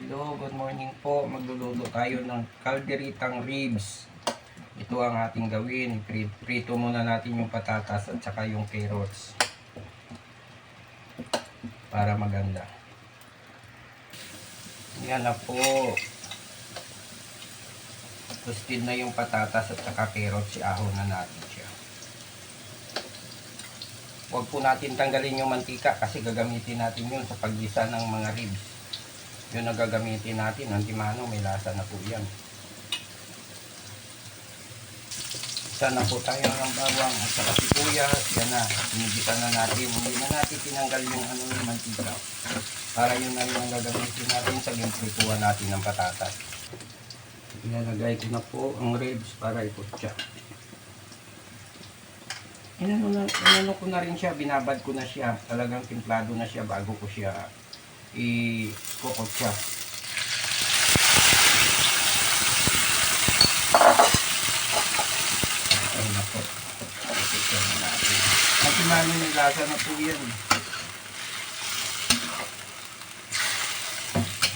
Hello, good morning po. Magluluto tayo ng kalderitang ribs. Ito ang ating gawin. Prito muna natin yung patatas at saka yung carrots. Para maganda. Yan na po. Toasted na yung patatas at saka carrots. Iahon na natin siya. Huwag po natin tanggalin yung mantika kasi gagamitin natin yun sa paggisa ng mga ribs. Yun ang gagamitin natin. Antimano, may lasa na po yan. Isa na po tayo ng bawang at saka sibuyas. Yan na. Sinigisa na natin. Hindi na natin tinanggal yung yung mantika. Para yun na yung gagamitin natin sa ginprituan natin ng patatas. Ilalagay ko na po ang ribs para ikutsa. Inano ko na rin siya. Binabad ko na siya. Talagang timplado na siya bago ko siya i-kukutsa. Ayun na po. Kukutsa na natin. Antimano yung lasa na po yan.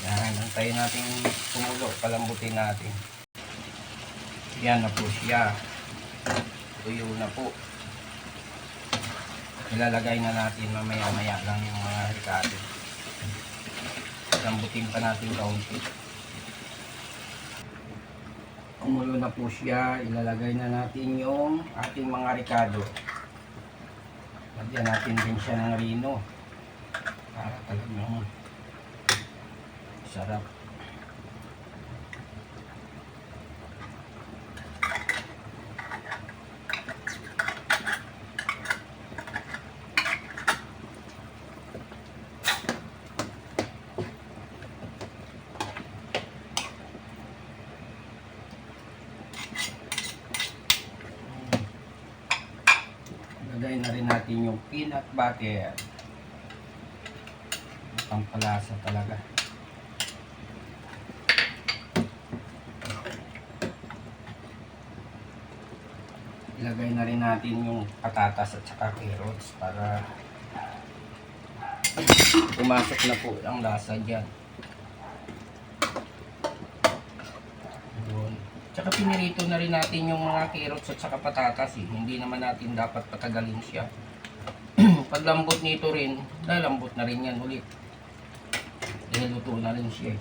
Yan. Antayin natin kumulo. Palambutin natin. Yan na po siya. Tuyo na po. Ilalagay na natin mamaya-maya lang yung mga ricado. Lambutin pa natin kaunti. Kumulo na po siya. Ilalagay na natin yung ating mga ricado. Lagyan natin din siya ng rino. Para talagang sarap. Lagay na rin natin yung peanut butter. Pampalasa talaga. Ilagay na rin natin yung patatas at saka carrots para pumasok na po ang lasa dyan. Tsaka pinirito na rin natin yung mga carrots at saka patatas eh. Hindi naman natin dapat patagalin siya. Pag lambot nito rin, lalambot na rin yan ulit. Niluto na rin siya eh.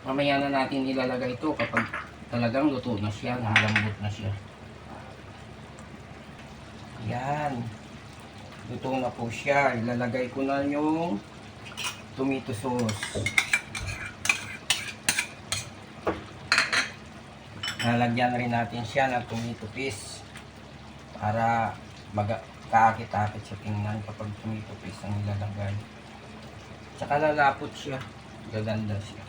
Mamaya na natin ilalagay ito kapag talagang luto na siya, nalambot na siya. Yan. Luto na po siya. Ilalagay ko na yung tomato sauce. Lalagyan rin natin siya ng tomato paste para kaakit-akit sa tingnan kapag tomato paste ang ilalagay. Tsaka lalapot siya. Gaganda siya.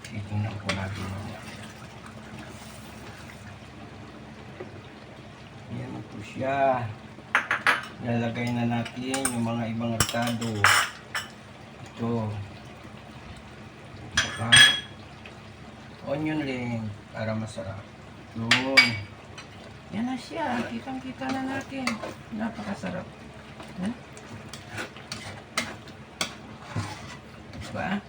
Titingnan po natin mamaya. Ayan po siya. Lalagay na natin yung mga ibang ricado. Ito. Saka onion ring para masarap. Yun. Yan na siya. Kitang-kita na natin. Napakasarap. Diba?